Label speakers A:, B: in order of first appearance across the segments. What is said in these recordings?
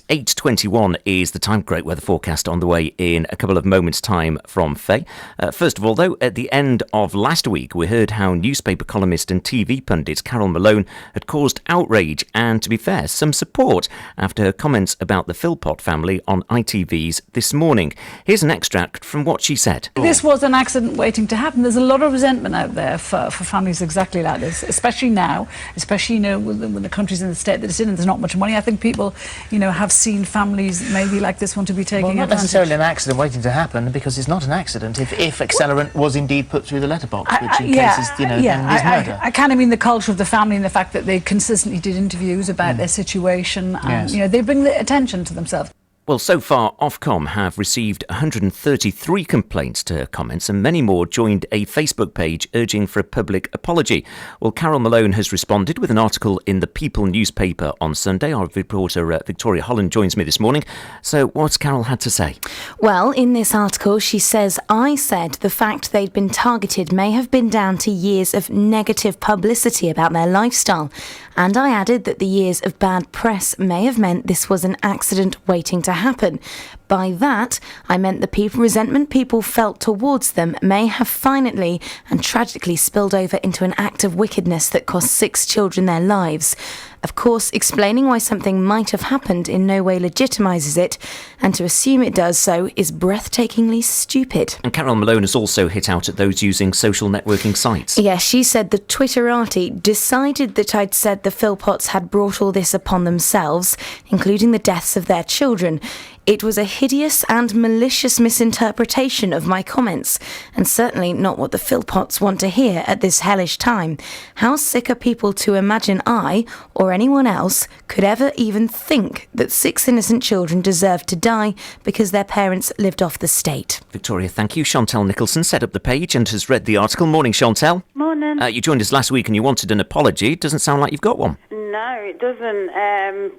A: 8:21 is the time. Great weather forecast on the way in a couple of moments' time from Faye. First of all, though, at the end of last week, we heard how newspaper columnist and TV pundit Carole Malone had caused outrage and, to be fair, some support after her comments about the Philpott family on ITV's This Morning. Here's an extract from what she said.
B: This was an accident waiting to happen. There's a lot of resentment out there for families exactly like this, especially now, especially, when the country's in the state that it's in and there's not much money. I think people, have seen families maybe like this one to be taking advantage.
C: Not necessarily an accident waiting to happen, because it's not an accident if accelerant was indeed put through the letterbox, which in cases, then is murder.
B: I kind of mean the culture of the family and the fact that they consistently did interviews about their situation and, they bring the attention to themselves.
A: Well, so far, Ofcom have received 133 complaints to her comments, and many more joined a Facebook page urging for a public apology. Well, Carole Malone has responded with an article in the People newspaper on Sunday. Our reporter Victoria Holland joins me this morning. So what's Carole had to say?
D: Well, in this article, she says, I said the fact they'd been targeted may have been down to years of negative publicity about their lifestyle. And I added that the years of bad press may have meant this was an accident waiting to happen. By that, I meant the resentment people felt towards them may have finally and tragically spilled over into an act of wickedness that cost 6 children their lives. Of course, explaining why something might have happened in no way legitimises it, and to assume it does so is breathtakingly stupid.
A: And Carole Malone has also hit out at those using social networking sites.
D: Yeah, she said the Twitterati decided that I'd said the Philpotts had brought all this upon themselves, including the deaths of their children. It was a hideous and malicious misinterpretation of my comments, and certainly not what the Philpotts want to hear at this hellish time. How sick are people to imagine I, or anyone else, could ever even think that 6 innocent children deserved to die because their parents lived off the state?
A: Victoria, thank you. Chantel Nicholson set up the page and has read the article. Morning, Chantel.
E: Morning.
A: You joined us last week and you wanted an apology. It doesn't sound like you've got one.
E: No, it doesn't.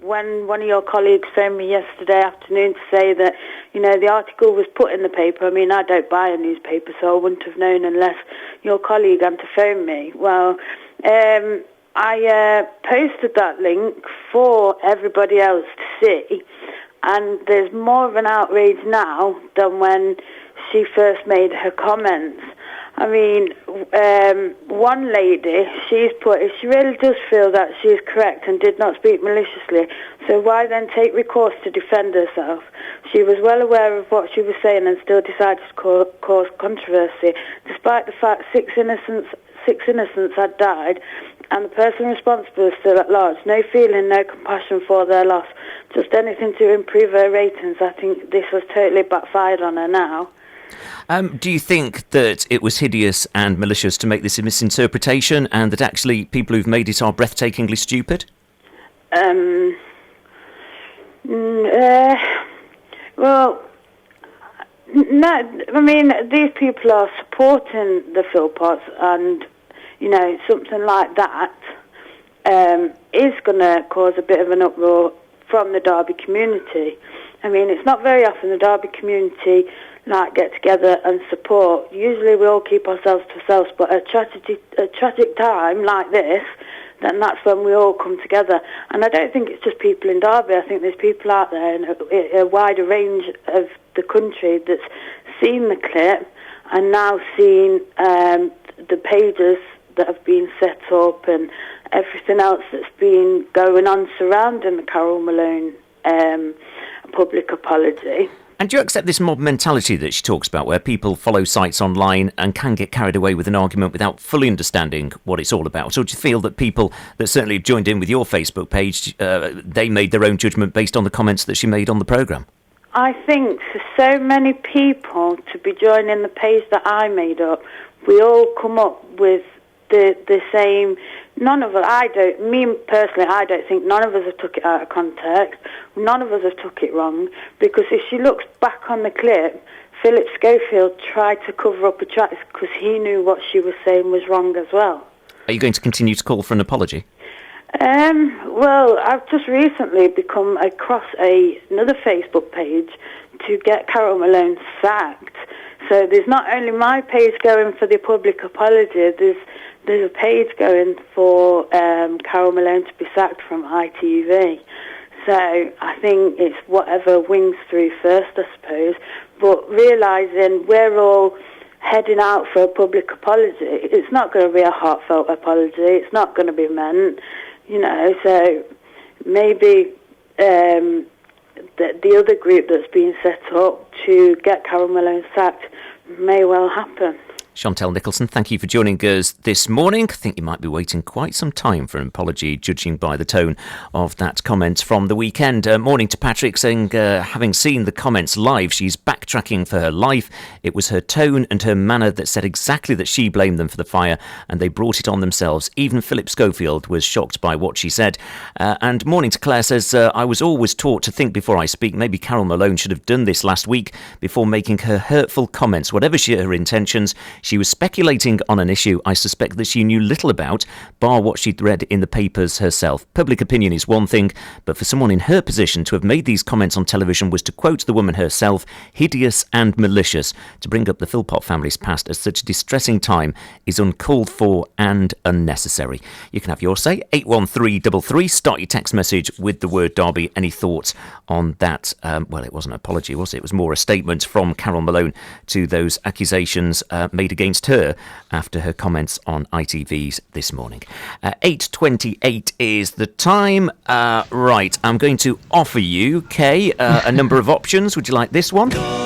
E: When one of your colleagues phoned me yesterday afternoon to say that, the article was put in the paper. I mean, I don't buy a newspaper, so I wouldn't have known unless your colleague had to phone me. Well, I posted that link for everybody else to see, and there's more of an outrage now than when she first made her comments. I mean, one lady, she's put, if she really does feel that she is correct and did not speak maliciously, so why then take recourse to defend herself? She was well aware of what she was saying and still decided to cause controversy, despite the fact 6 innocents had died, and the person responsible is still at large. No feeling, no compassion for their loss, just anything to improve her ratings. I think this has totally backfired on her now.
A: Do you think that it was hideous and malicious to make this a misinterpretation, and that actually people who've made it are breathtakingly stupid?
E: Well, no. I mean, these people are supporting the Philpotts, and something like that is going to cause a bit of an uproar from the Derby community. I mean, it's not very often the Derby community get together and support. Usually we all keep ourselves to ourselves, but a tragic time like this, then that's when we all come together. And I don't think it's just people in Derby. I think there's people out there in a wider range of the country that's seen the clip and now seen the pages that have been set up and everything else that's been going on surrounding the Carole Malone public apology.
A: And do you accept this mob mentality that she talks about, where people follow sites online and can get carried away with an argument without fully understanding what it's all about? Or do you feel that people that certainly have joined in with your Facebook page, they made their own judgment based on the comments that she made on the programme?
E: I think for so many people to be joining the page that I made up, we all come up with the same. None of us, me personally, I don't think none of us have took it out of context. None of us have took it wrong, because if she looks back on the clip, Philip Schofield tried to cover up her tracks because he knew what she was saying was wrong as well.
A: Are you going to continue to call for an apology?
E: Well, I've just recently become across another Facebook page to get Carole Malone sacked. So there's not only my page going for the public apology, there's a page going for Carole Malone to be sacked from ITV. So I think it's whatever wings through first, I suppose. But realising we're all heading out for a public apology, it's not going to be a heartfelt apology. It's not going to be meant, So maybe the other group that's been set up to get Carole Malone sacked may well happen.
A: Chantel Nicholson, thank you for joining us this morning. I think you might be waiting quite some time for an apology, judging by the tone of that comment from the weekend. Morning to Patrick, saying, having seen the comments live, she's backtracking for her life. It was her tone and her manner that said exactly that she blamed them for the fire, and they brought it on themselves. Even Philip Schofield was shocked by what she said. And morning to Claire says, I was always taught to think before I speak. Maybe Carole Malone should have done this last week before making her hurtful comments. Whatever her intentions, she was speculating on an issue I suspect that she knew little about, bar what she'd read in the papers herself. Public opinion is one thing, but for someone in her position to have made these comments on television was, to quote the woman herself, hideous and malicious. To bring up the Philpott family's past at such a distressing time is uncalled for and unnecessary. You can have your say. 81333. Start your text message with the word Derby. Any thoughts on that? Well, it wasn't an apology, was it? It was more a statement from Carole Malone to those accusations made against her after her comments on ITV's This Morning. 8:28 is the time. Right, I'm going to offer you, Kay, a number of options. Would you like this one?